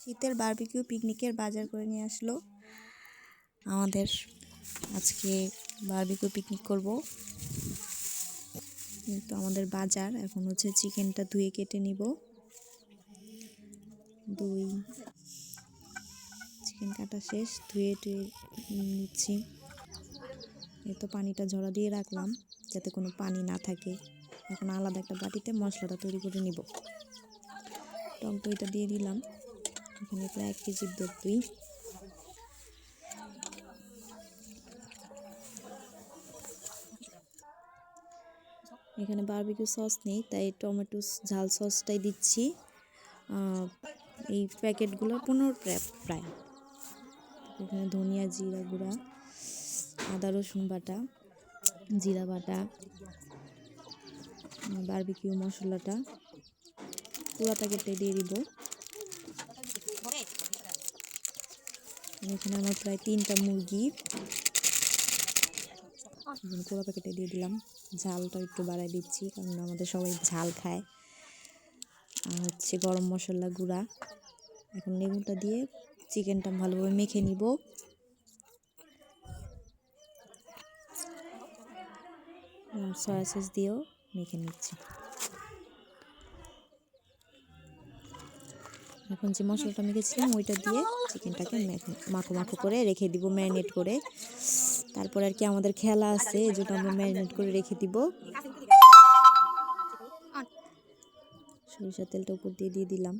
শীতের বারবিকিউ পিকনিকের বাজার করে নিয়ে আসলো আমাদের। আজকে বারবিকিউ পিকনিক করব। তো আমাদের বাজার এখন হচ্ছে চিকেনটা ধুয়ে কেটে নিব। চিকেন কাটা শেষ, ধুয়ে নিচ্ছি। এই তো পানিটা ঝরা দিয়ে রাখলাম যাতে কোনো পানি না থাকে। এখন আলাদা একটা বাটিতে মশলাটা তৈরি করে নিব। টক দইটা দিয়ে দিলাম, এখানে প্রায় 1 কেজি দই। এখানে বারবিকিউ সস নেই, তাই টমেটো ঝাল সসটাই দিচ্ছি। এই প্যাকেটগুলো 15 প্রায়। এখানে ধনিয়া জিরা গুঁড়া, আদা রসুন বাটা, জিরা বাটা, বারবিকিউ মশলাটা পুরো প্যাকেটটাই দিয়ে দিব। এখানে আমার প্রায় 3টা মুরগি পুরো প্যাকেটে দিয়ে দিলাম। ঝালটা একটু বাড়াই দিচ্ছি কারণ আমাদের সবাই ঝাল খায়। আর হচ্ছে গরম মশলা গুঁড়া। এখন লেবুটা দিয়ে চিকেনটা ভালোভাবে মেখে নিব। আর সয়া সস দিয়েও মেখে নিচ্ছি। এখন যে মশলাটা মেখেছিলাম ওইটা দিয়ে চিকেনটাকে মাখো করে রেখে দিব ম্যারিনেট করে। তারপর আর কি আমাদের খেলা আছে, যেটা আমরা ম্যারিনেট করে রেখে দিব। সরিষার তেলটা উপর দিয়ে দিলাম।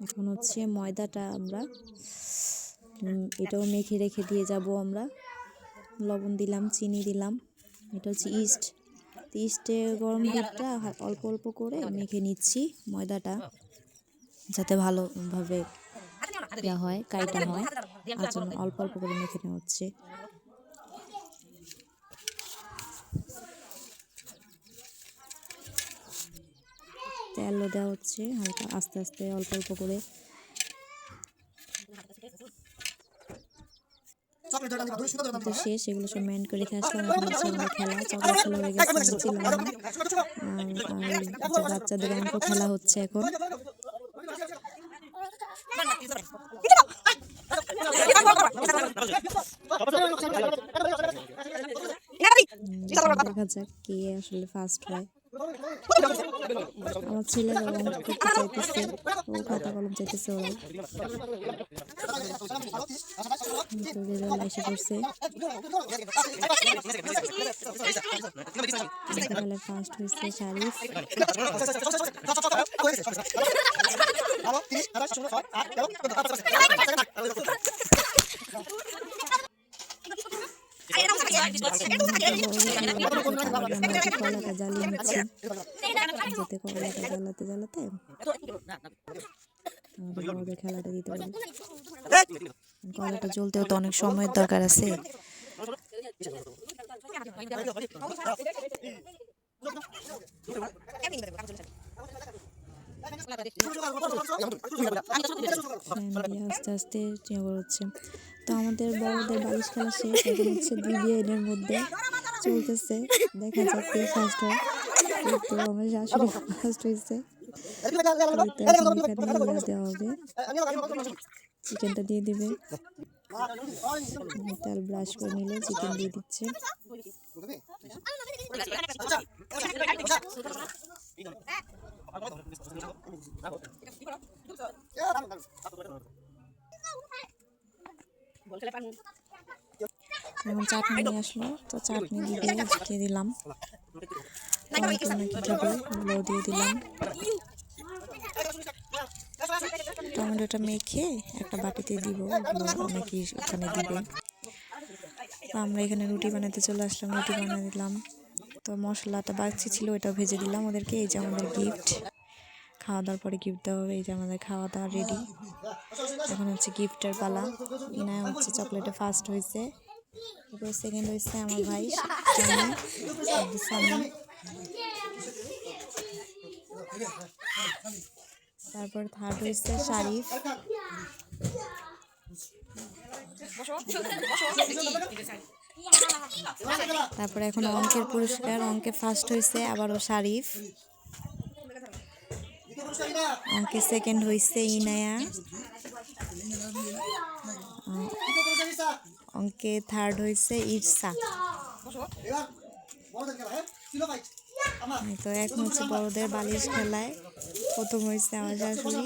এখন হচ্ছে ময়দাটা আমরা এটাও মেখে রেখে দিয়ে যাব আমরা। লবণ দিলাম, চিনি দিলাম। এটা হচ্ছে ইস্টে গরম দুধটা অল্প অল্প করে মেখে নিচ্ছি ময়দাটা, যাতে ভালোভাবে হয় কাইটা হয়। আর জন্য অল্প অল্প করে মেখে নেওয়া হচ্ছে। তেলও দেওয়া হচ্ছে হালকা, আস্তে আস্তে অল্প অল্প করে। তো শেষ, এগুলো সব ম্যারিনেট করে রেখে আসলাম। এখন হচ্ছে আমাদের খেলা, চকলেট খেলা হয়ে গেছে, আমি ছিলাম না। আর বাচ্চাদের অঙ্ক খেলা হচ্ছে এখন। দেখা যাক কে আসলে ফার্স্ট হয়। আমার ছেলেরা অঙ্ক করতে চাইতেছে, ও খাতা কলম চাইতেছে। ওরা এসে পড়ছে। ফার্স্ট হয়েছে শারিফ। কলাটা জ্বালিয়ে নিচ্ছি, যাতে কলাটা জ্বালাতে জ্বালাতে আমাদের খেলাটা দিতে পারবে। কলাটা জ্বলতেও তো অনেক সময়ের দরকার আছে। আস্তে আস্তে হচ্ছে। তো আমাদের বড়দের বালিশ খেলা শেষ, এখন হচ্ছে বিবিএনের মধ্যে চলতেছে। দেখা যাক কে ফার্স্ট হয়। তো আমার শাশুড়ি ফার্স্ট হয়েছে। দেওয়া হবে, চিকেনটা দিয়ে দিবে। তেল ব্রাশ করে নিলে চিকেন দিয়ে দিচ্ছে। এখন চাটনি নিয়ে আসলো, তো চাটনি দিয়ে দিলাম। টমেটো নাকি দিবে, ওগুলোও দিয়ে দিলাম। টমেটোটা মেখে একটা বাটিতে দিব, নাকি ওখানে দিবে। আমরা এখানে রুটি বানাতে চলে আসলাম, রুটি বানিয়ে দিলাম। তো মশলাটা বাড়ছি ছিল, ওইটাও ভেজে দিলাম ওদেরকে। এই যে আমাদের গিফট, খাওয়া দাওয়ার পরে গিফট দেওয়া হবে। এই যে আমাদের খাওয়া দাওয়া রেডি। এখন হচ্ছে গিফটের পালা। ইনায়া হচ্ছে চকলেটে ফার্স্ট হয়েছে, এরপর সেকেন্ড হয়েছে আমার ভাই সামি, তারপর থার্ড হয়েছে শারিফ, তারপরে এখন অঙ্কের পুরস্কার, অঙ্কে ফার্স্ট হয়েছে আবারও শারিফ। অঙ্কে সেকেন্ড হয়েছে ইনায়া, অঙ্কে থার্ড হয়েছে ইরসা। তো এখন হচ্ছে বড়দের বালিশ খেলায় প্রথম হয়েছে আমার শাশুড়ি,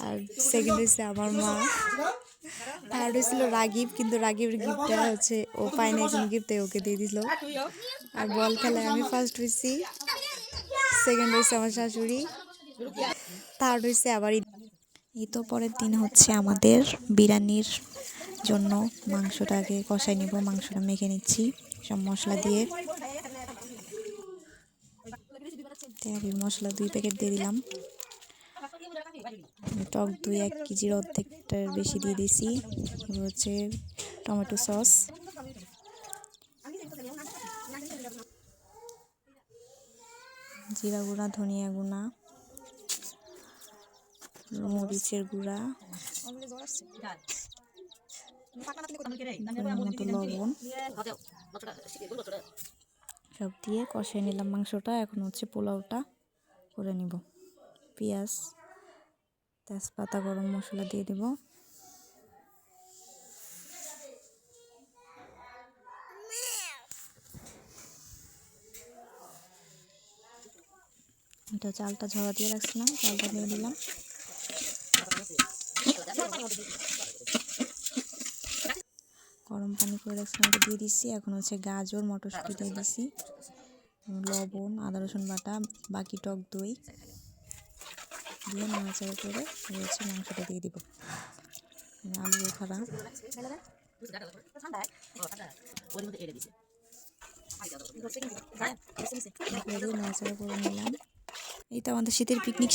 আর সেকেন্ড হয়েছে আমার মা, থার্ড হয়েছিল রাগিব, কিন্তু রাগিবের গিফটটা হচ্ছে ও পায় না কোনো গিফটে, ওকে দিয়ে দিল। আর বল খেলায় আমি ফার্স্ট হয়েছি, সেকেন্ড হয়েছে আমার শাশুড়ি, থার্ড হয়েছে আবার। এই তো পরের দিন হচ্ছে আমাদের বিরিয়ানির জন্য মাংসটাকে কষাই নিব, মাংসটা মেখে নিচ্ছি সব মশলা দিয়ে। তেহারির মশলা 2 প্যাকেট দিয়ে দিলাম, টক দই 1 কেজির অর্ধেকটার বেশি দিয়ে দিছি। এবার হচ্ছে টমেটো সস, জিরা গুঁড়া, ধনিয়া গুঁড়া, মরিচের গুঁড়া, মতো লবণ সব দিয়ে কষিয়ে নিলাম মাংসটা। এখন হচ্ছে পোলাওটা করে নিব। পেঁয়াজ, তেজপাতা, গরম মশলা দিয়ে দেব। এটা চালটা ঝরা দিয়ে রাখছিলাম, চালটা দিয়ে দিলাম। গরম পানি করে রাখছিলাম, ওটা দিয়ে দিচ্ছি। এখন হচ্ছে গাজর, মটরশুঁটি দিয়ে দিচ্ছি, লবণ, আদা রসুন বাটা, বাকি টক দই দিয়ে নাড়াচাড়া করে হচ্ছে মাংসটা দিয়ে দিব। আলু বোখারা নাড়াচাড়া করে নিলাম। এই তো আমাদের শীতের পিকনিক।